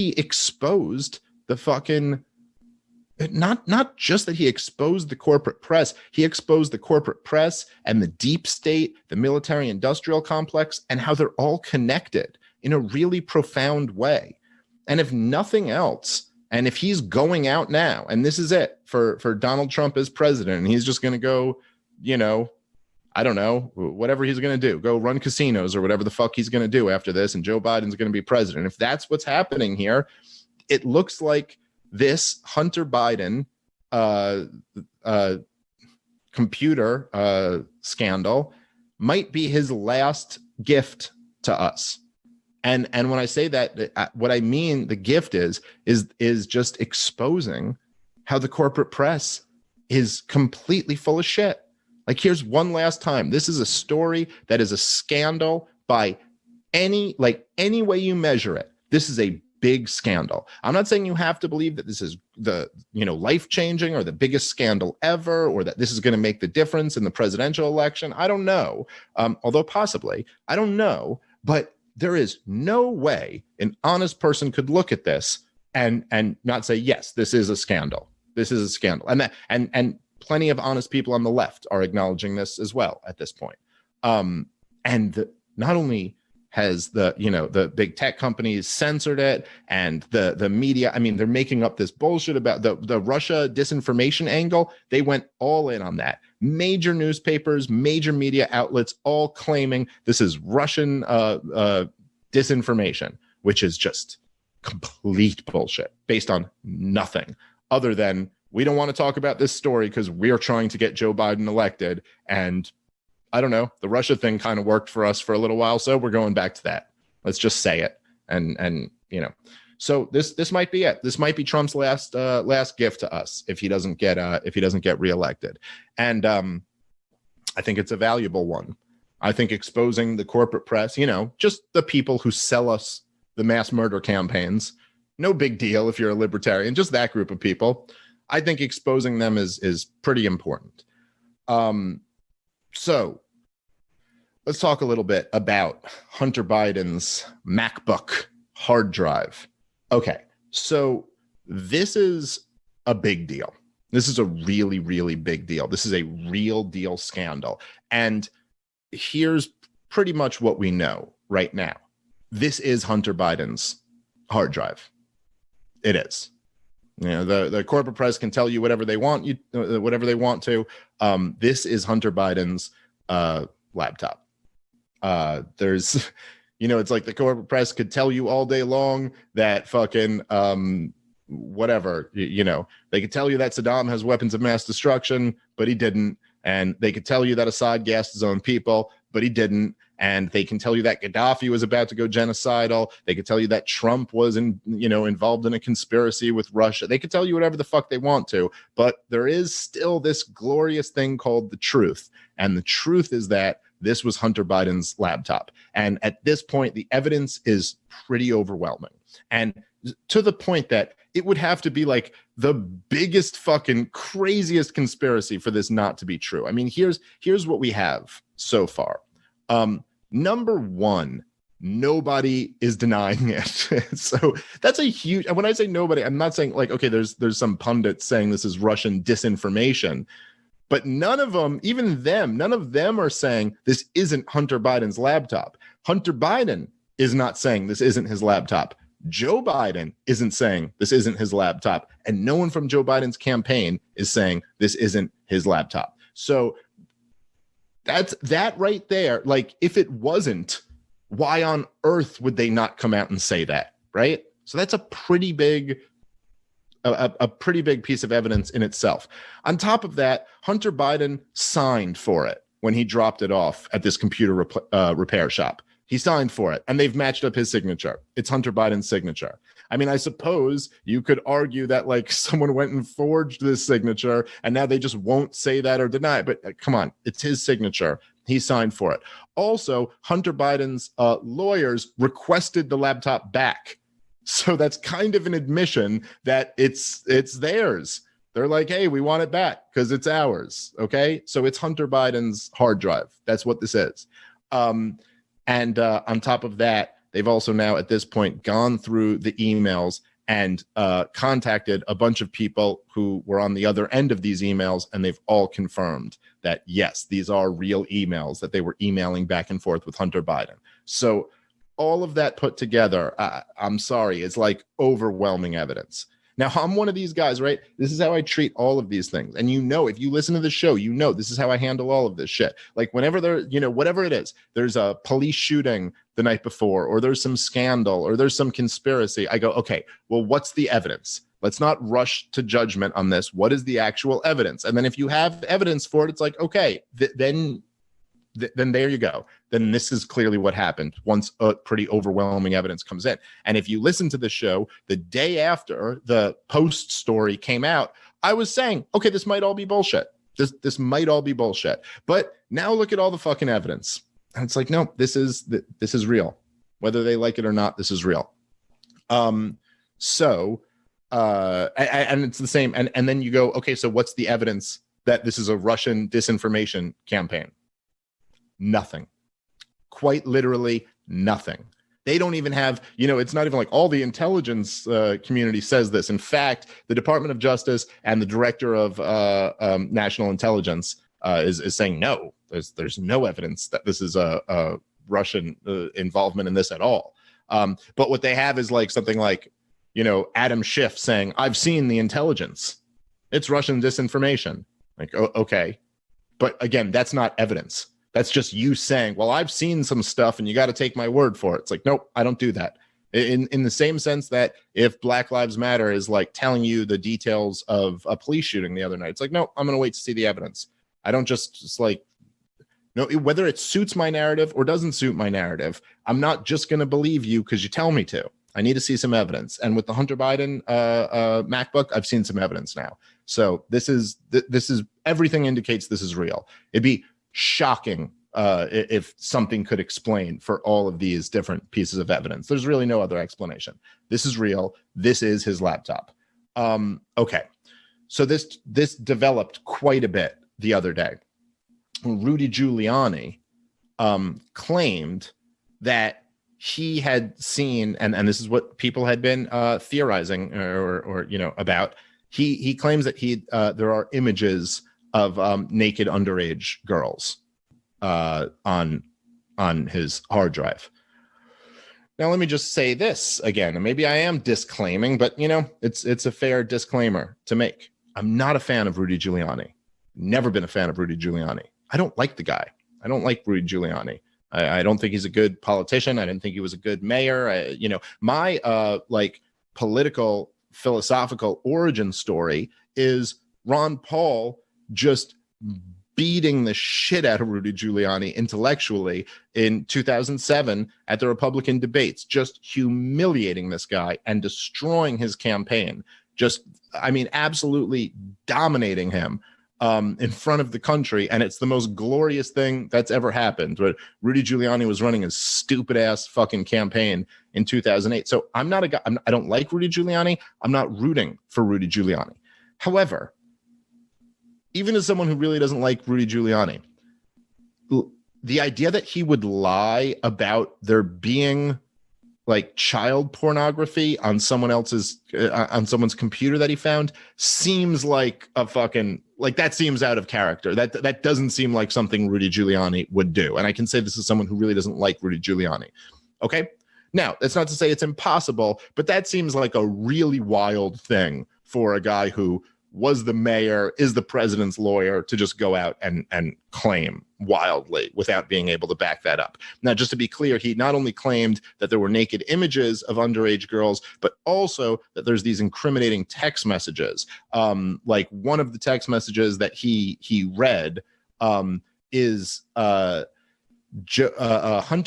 he exposed the fucking, not just that he exposed the corporate press, he exposed the corporate press and the deep state, the military industrial complex, and how they're all connected in a really profound way. And if nothing else, and if he's going out now, and this is it for Donald Trump as president, and he's just going to go, I don't know, whatever he's going to do, go run casinos or whatever the fuck he's going to do after this, and Joe Biden's going to be president. If that's what's happening here, it looks like this Hunter Biden computer scandal might be his last gift to us. And when I say that, what I mean, the gift is just exposing how the corporate press is completely full of shit. Like, here's one last time. This is a story that is a scandal by any way you measure it. This is a big scandal. I'm not saying you have to believe that this is the, life-changing or the biggest scandal ever, or that this is going to make the difference in the presidential election. I don't know. Although possibly, I don't know. But there is no way an honest person could look at this and not say, yes, this is a scandal. This is a scandal. And plenty of honest people on the left are acknowledging this as well at this point. And not only has the big tech companies censored it, and the media, I mean, they're making up this bullshit about the Russia disinformation angle. They went all in on that. Major newspapers, major media outlets, all claiming this is Russian disinformation, which is just complete bullshit based on nothing other than, we don't want to talk about this story because we're trying to get Joe Biden elected. And I don't know, the Russia thing kind of worked for us for a little while, so we're going back to that. Let's just say it. And so this might be it. This might be Trump's last gift to us if he doesn't get reelected. And I think it's a valuable one. I think exposing the corporate press, just the people who sell us the mass murder campaigns, no big deal if you're a libertarian, just that group of people. I think exposing them is pretty important. So let's talk a little bit about Hunter Biden's MacBook hard drive. Okay, so this is a big deal. This is a really, really big deal. This is a real deal scandal. And here's pretty much what we know right now. This is Hunter Biden's hard drive. It is. The corporate press can tell you whatever they want to. This is Hunter Biden's laptop. There's, it's like the corporate press could tell you all day long that fucking whatever, they could tell you that Saddam has weapons of mass destruction, but he didn't. And they could tell you that Assad gassed his own people, but he didn't. And they can tell you that Gaddafi was about to go genocidal. They could tell you that Trump was involved in a conspiracy with Russia. They could tell you whatever the fuck they want to, but there is still this glorious thing called the truth. And the truth is that this was Hunter Biden's laptop. And at this point, the evidence is pretty overwhelming. And to the point that it would have to be like the biggest fucking craziest conspiracy for this not to be true. I mean, here's what we have so far. Number one, nobody is denying it. So that's a huge, and when I say nobody, I'm not saying like, okay, there's some pundits saying this is Russian disinformation, but none of them are saying this isn't Hunter Biden's laptop. Hunter Biden is not saying this isn't his laptop. Joe Biden isn't saying this isn't his laptop. And no one from Joe Biden's campaign is saying this isn't his laptop. So that's that right there. Like, if it wasn't, why on earth would they not come out and say that, right? So that's a pretty big piece of evidence in itself. On top of that, Hunter Biden signed for it when he dropped it off at this computer repair shop. He signed for it, and they've matched up his signature. It's Hunter Biden's signature. I mean, I suppose you could argue that like someone went and forged this signature, and now they just won't say that or deny it. But come on, it's his signature. He signed for it. Also, Hunter Biden's lawyers requested the laptop back. So that's kind of an admission that it's theirs. They're like, hey, we want it back because it's ours. Okay, so it's Hunter Biden's hard drive. That's what this is. And on top of that, they've also now at this point gone through the emails and contacted a bunch of people who were on the other end of these emails, and they've all confirmed that, yes, these are real emails that they were emailing back and forth with Hunter Biden. So all of that put together, I'm sorry, it's like overwhelming evidence. Now, I'm one of these guys, right? This is how I treat all of these things. And if you listen to the show, this is how I handle all of this shit. Like whenever there, whatever it is, there's a police shooting the night before, or there's some scandal, or there's some conspiracy, I go, okay, well, what's the evidence? Let's not rush to judgment on this. What is the actual evidence? And then if you have evidence for it, it's like, okay, then there you go. Then this is clearly what happened once a pretty overwhelming evidence comes in. And if you listen to the show, the day after the Post story came out, I was saying, okay, this might all be bullshit. This might all be bullshit. But now look at all the fucking evidence. And it's like, no, this is real. Whether they like it or not, this is real. And it's the same. And then you go, okay, so what's the evidence that this is a Russian disinformation campaign? Nothing. Quite literally nothing. They don't even have, it's not even like all the intelligence community says this. In fact, the Department of Justice and the director of national intelligence is saying no. There's no evidence that this is a Russian involvement in this at all. But what they have is like something like, Adam Schiff saying, I've seen the intelligence. It's Russian disinformation. Like, okay. But again, that's not evidence. That's just you saying, well, I've seen some stuff and you got to take my word for it. It's like, nope, I don't do that. In the same sense that if Black Lives Matter is like telling you the details of a police shooting the other night, it's like, no, I'm going to wait to see the evidence. I don't just like, no, whether it suits my narrative or doesn't suit my narrative, I'm not just going to believe you because you tell me to. I need to see some evidence. And with the Hunter Biden MacBook, I've seen some evidence now. So this is everything indicates this is real. It'd be shocking if something could explain for all of these different pieces of evidence. There's really no other explanation. This is real. This is his laptop. Okay. So this developed quite a bit the other day. Rudy Giuliani claimed that he had seen, and this is what people had been theorizing or about. He claims that there are images of naked underage girls on his hard drive. Now, let me just say this again, and maybe I am disclaiming, but it's a fair disclaimer to make. I'm not a fan of Rudy Giuliani. Never been a fan of Rudy Giuliani. I don't like the guy. I don't like Rudy Giuliani. I don't think he's a good politician. I didn't think he was a good mayor. My political philosophical origin story is Ron Paul just beating the shit out of Rudy Giuliani intellectually in 2007 at the Republican debates, just humiliating this guy and destroying his campaign. Absolutely dominating him in front of the country. And it's the most glorious thing that's ever happened. But Rudy Giuliani was running his stupid ass fucking campaign in 2008. So I'm not a guy, I don't like Rudy Giuliani. I'm not rooting for Rudy Giuliani. However, even as someone who really doesn't like Rudy Giuliani, the idea that he would lie about there being like child pornography on someone's computer that he found seems like a fucking, like, that seems out of character. That doesn't seem like something Rudy Giuliani would do. And I can say this is someone who really doesn't like Rudy Giuliani. Okay. Now, that's not to say it's impossible, but that seems like a really wild thing for a guy who was the mayor, is the president's lawyer, to just go out and claim wildly without being able to back that up. Now, just to be clear, he not only claimed that there were naked images of underage girls, but also that there's these incriminating text messages. Like one of the text messages that he read is Hunter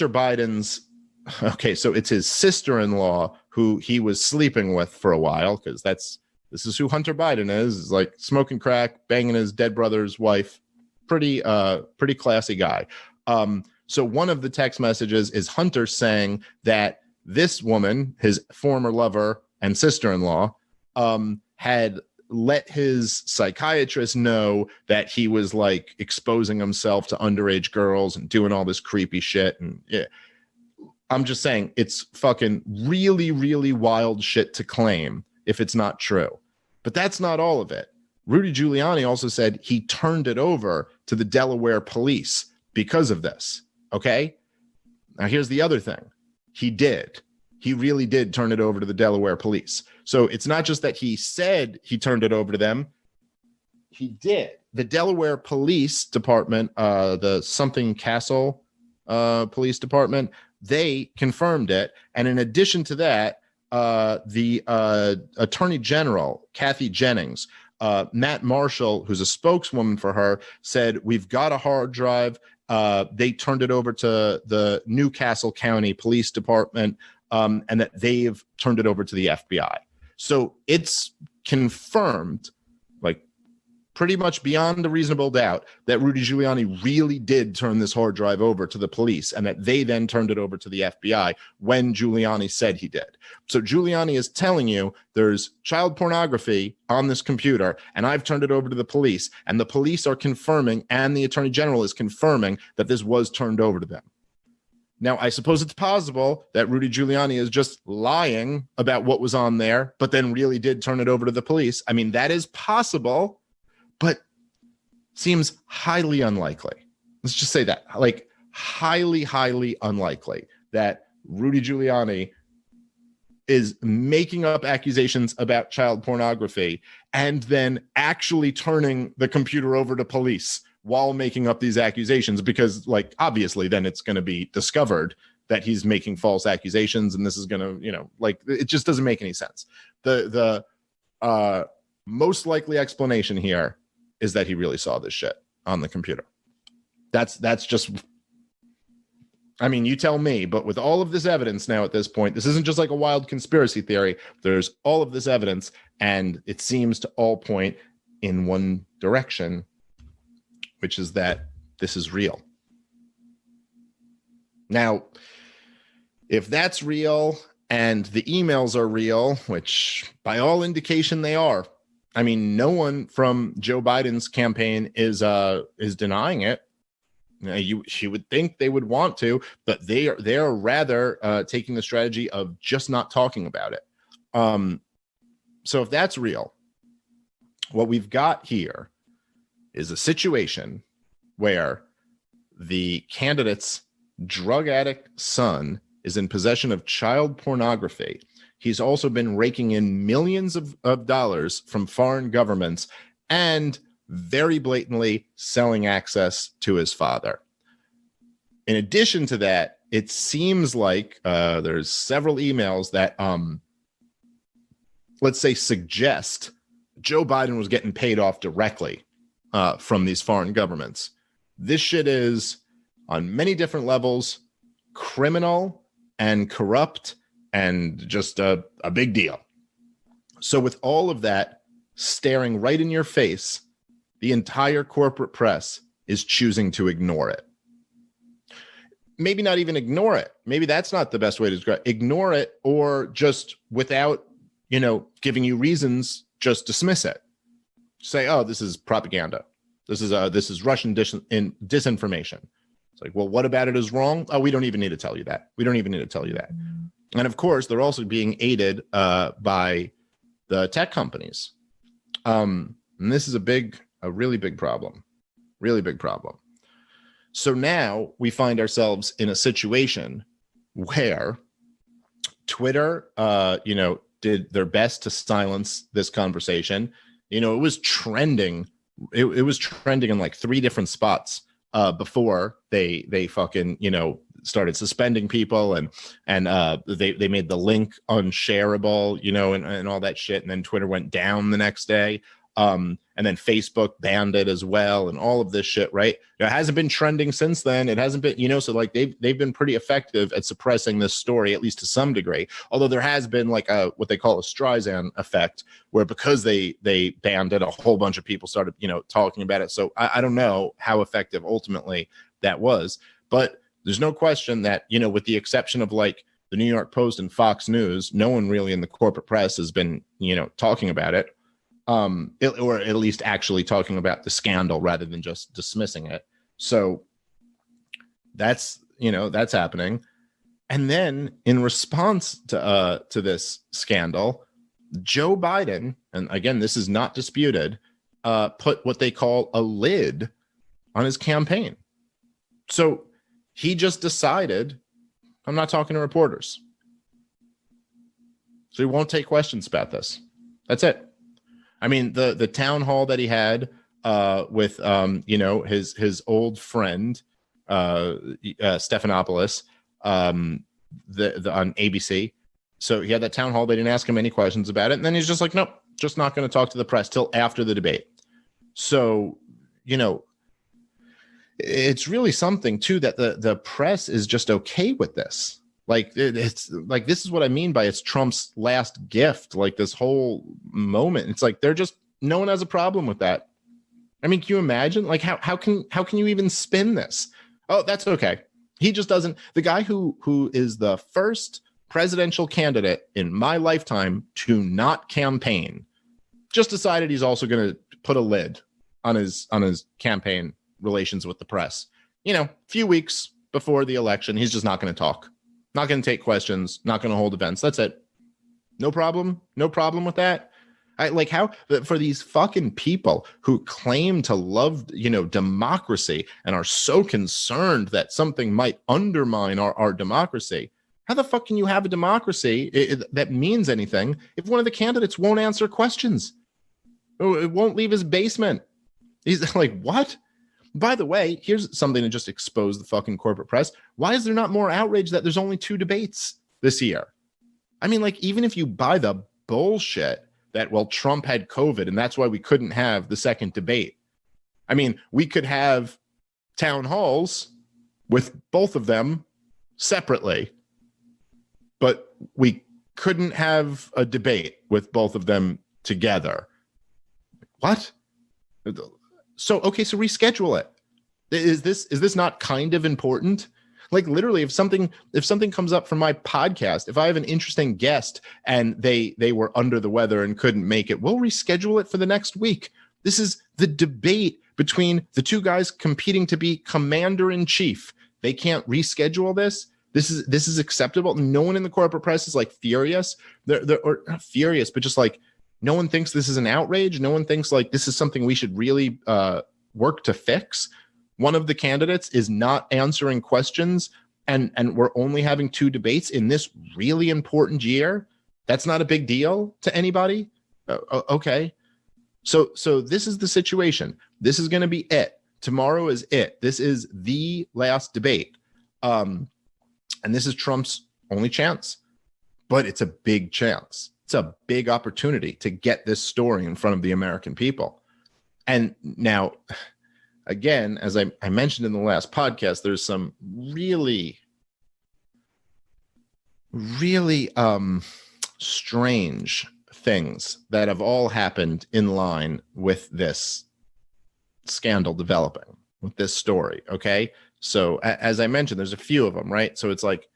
Biden's. Okay, so it's his sister-in-law who he was sleeping with for a while, because this is who Hunter Biden is like smoking crack, banging his dead brother's wife. Pretty classy guy. So one of the text messages is Hunter saying that this woman, his former lover and sister-in-law, had let his psychiatrist know that he was like exposing himself to underage girls and doing all this creepy shit. And yeah, I'm just saying it's fucking really, really wild shit to claim if it's not true. But that's not all of it. Rudy Giuliani also said he turned it over to the Delaware police because of this. Okay? Now, here's the other thing. He did. He really did turn it over to the Delaware police. So it's not just that he said he turned it over to them. He did. The Delaware Police Department, the something Castle Police Department, they confirmed it. And in addition to that, the Attorney General, Kathy Jennings, Matt Marshall, who's a spokeswoman for her, said, we've got a hard drive. They turned it over to the Newcastle County Police Department, and that they've turned it over to the FBI. So it's confirmed, like pretty much beyond a reasonable doubt, that Rudy Giuliani really did turn this hard drive over to the police, and that they then turned it over to the FBI when Giuliani said he did. So Giuliani is telling you there's child pornography on this computer, and I've turned it over to the police, and the police are confirming, and the Attorney General is confirming that this was turned over to them. Now, I suppose it's possible that Rudy Giuliani is just lying about what was on there, but then really did turn it over to the police. I mean, that is possible, but seems highly unlikely. Let's just say that, like highly, highly unlikely that Rudy Giuliani is making up accusations about child pornography and then actually turning the computer over to police while making up these accusations, because like obviously then it's going to be discovered that he's making false accusations, and this is going to, like it just doesn't make any sense. The most likely explanation here is that he really saw this shit on the computer. That's just, I mean, you tell me, but with all of this evidence now at this point, this isn't just like a wild conspiracy theory. There's all of this evidence, and it seems to all point in one direction, which is that this is real. Now, if that's real and the emails are real, which by all indication they are, I mean, no one from Joe Biden's campaign is denying it. You would think they would want to, but they are rather taking the strategy of just not talking about it. So if that's real, what we've got here is a situation where the candidate's drug addict son is in possession of child pornography. He's also been raking in millions of dollars from foreign governments and very blatantly selling access to his father. In addition to that, it seems like there's several emails that, let's say, suggest Joe Biden was getting paid off directly from these foreign governments. This shit is, on many different levels, criminal and corrupt and just a big deal. So with all of that staring right in your face, the entire corporate press is choosing to ignore it. Maybe not even ignore it. Maybe that's not the best way to describe it. Ignore it, or just without, giving you reasons, just dismiss it. Say, oh, this is propaganda. This is Russian disinformation. It's like, well, what about it is wrong? Oh, we don't even need to tell you that. We don't even need to tell you that. And of course, they're also being aided by the tech companies. And this is a really big problem. Really big problem. So now we find ourselves in a situation where Twitter, did their best to silence this conversation. It was trending. It was trending in like 3 different spots before they fucking, started suspending people, and they made the link unshareable, and all that shit. And then Twitter went down the next day. And then Facebook banned it as well, and all of this shit, right? It hasn't been trending since then. It hasn't been, so like they've been pretty effective at suppressing this story, at least to some degree. Although there has been like what they call a Streisand effect, where because they banned it, a whole bunch of people started, talking about it. So I don't know how effective ultimately that was, but there's no question that, with the exception of like the New York Post and Fox News, no one really in the corporate press has been, talking about it. Or at least actually talking about the scandal rather than just dismissing it. So that's happening. And then in response to this scandal, Joe Biden, and again, this is not disputed, put what they call a lid on his campaign. So he just decided, I'm not talking to reporters. So he won't take questions about this. That's it. I mean, the town hall that he had with his old friend Stephanopoulos on ABC. So he had that town hall. They didn't ask him any questions about it, and then he's just like, nope, just not going to talk to the press till after the debate. So it's really something too that the press is just okay with this. Like it's like, this is what I mean by it's Trump's last gift. Like this whole moment, it's like no one has a problem with that. I mean, can you imagine? Like how can you even spin this? Oh, that's okay. He just doesn't. The guy who is the first presidential candidate in my lifetime to not campaign just decided he's also going to put a lid on his campaign relations with the press. A few weeks before the election, he's just not going to talk, not going to take questions, not going to hold events. That's it. No problem. No problem with that. I like how for these fucking people who claim to love, democracy and are so concerned that something might undermine our democracy. How the fuck can you have a democracy that means anything if one of the candidates won't answer questions? It won't leave his basement. He's like, what? By the way, here's something to just expose the fucking corporate press. Why is there not more outrage that there's only 2 debates this year? I mean, like, even if you buy the bullshit that, well, Trump had COVID and that's why we couldn't have the second debate. I mean, we could have town halls with both of them separately, but we couldn't have a debate with both of them together. What? So reschedule it. Is this not kind of important? Like literally, if something comes up from my podcast, if I have an interesting guest and they were under the weather and couldn't make it, we'll reschedule it for the next week. This is the debate between the 2 guys competing to be commander in chief. They can't reschedule this. This is acceptable. No one in the corporate press is like furious. They're or not furious, but just like, no one thinks this is an outrage. No one thinks like this is something we should really work to fix. One of the candidates is not answering questions, and we're only having 2 debates in this really important year. That's not a big deal to anybody. Okay. So this is the situation. This is going to be it. Tomorrow is it. This is the last debate. And this is Trump's only chance, but it's a big chance. It's a big opportunity to get this story in front of the American people. And now, again, as I mentioned in the last podcast, there's some really, really strange things that have all happened in line with this scandal developing, with this story. Okay. So as I mentioned, there's a few of them, right? So it's like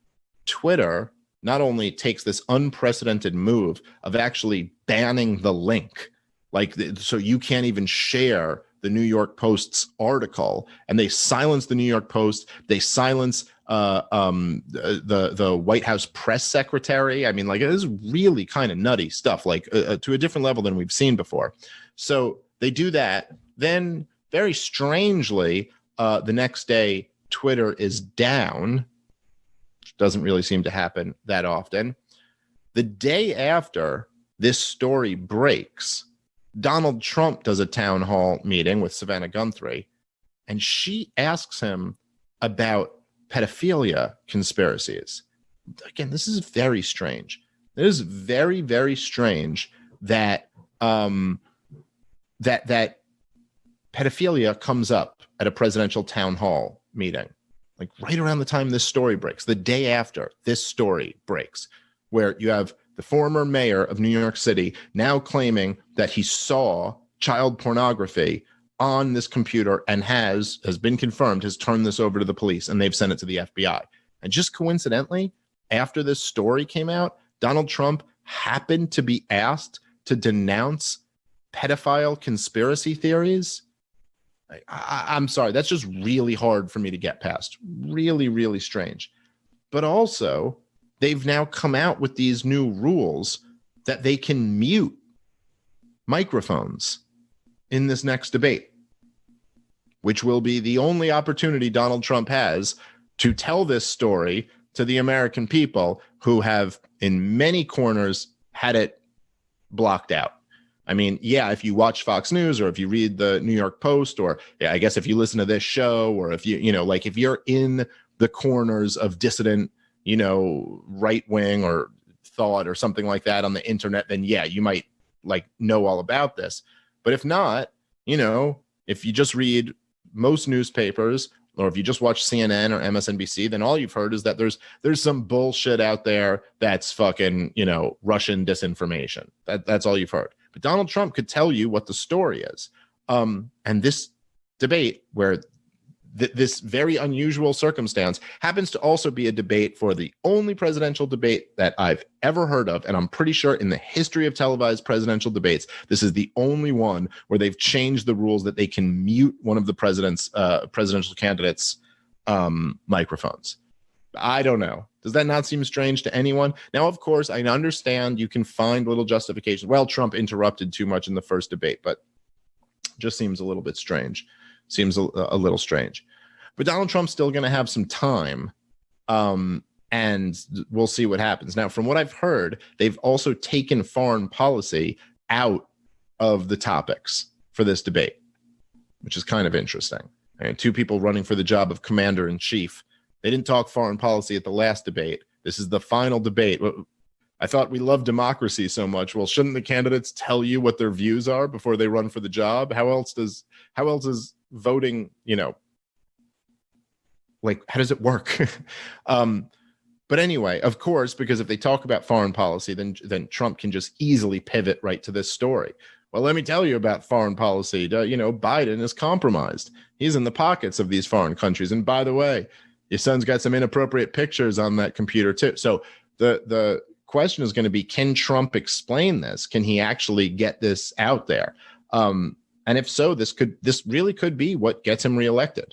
Twitter not only takes this unprecedented move of actually banning the link, like so you can't even share the New York Post's article, and they silence the New York Post. They silence the White House press secretary. I mean, like, it is really kind of nutty stuff, like to a different level than we've seen before. So they do that. Then very strangely, the next day, Twitter is down. Doesn't really seem to happen that often. The day after this story breaks, Donald Trump does a town hall meeting with Savannah Guthrie, and she asks him about pedophilia conspiracies. Again, this is very strange. It is very, very strange that that pedophilia comes up at a presidential town hall meeting. Like right around the time this story breaks, the day after this story breaks, where you have the former mayor of New York City now claiming that he saw child pornography on this computer and has been confirmed, has turned this over to the police, and they've sent it to the FBI. And just coincidentally, after this story came out, Donald Trump happened to be asked to denounce pedophile conspiracy theories. I'm sorry, that's just really hard for me to get past. Really, really strange. But also, they've now come out with these new rules that they can mute microphones in this next debate, which will be the only opportunity Donald Trump has to tell this story to the American people who have, in many corners, had it blocked out. I mean, yeah, if you watch Fox News or if you read the New York Post, or yeah, I guess if you listen to this show, or if you know, like if you're in the corners of dissident, you know, right wing or thought or something like that on the internet, then yeah, you might like know all about this. But if not, you know, if you just read most newspapers, or if you just watch CNN or MSNBC, then all you've heard is that there's some bullshit out there that's fucking, you know, Russian disinformation. That's all you've heard. But Donald Trump could tell you what the story is. And this debate, where this very unusual circumstance happens to also be a debate for the only presidential debate that I've ever heard of, and I'm pretty sure in the history of televised presidential debates, this is the only one where they've changed the rules that they can mute one of the presidential candidates' microphones. I don't know. Does that not seem strange to anyone? Now, of course, I understand you can find little justifications. Well, Trump interrupted too much in the first debate, but just seems a little bit strange. Seems a little strange. But Donald Trump's still going to have some time, and we'll see what happens. Now, from what I've heard, they've also taken foreign policy out of the topics for this debate, which is kind of interesting. And two people running for the job of commander-in-chief. They didn't talk foreign policy at the last debate. This is the final debate. I thought we love democracy so much. Well, shouldn't the candidates tell you what their views are before they run for the job? How else is voting, you know, like, how does it work? But anyway, of course, because if they talk about foreign policy, then Trump can just easily pivot right to this story. Well, let me tell you about foreign policy. You know, Biden is compromised. He's in the pockets of these foreign countries. And by the way, your son's got some inappropriate pictures on that computer too. So the question is going to be, can Trump explain this? Can he actually get this out there? And if so, this really could be what gets him reelected.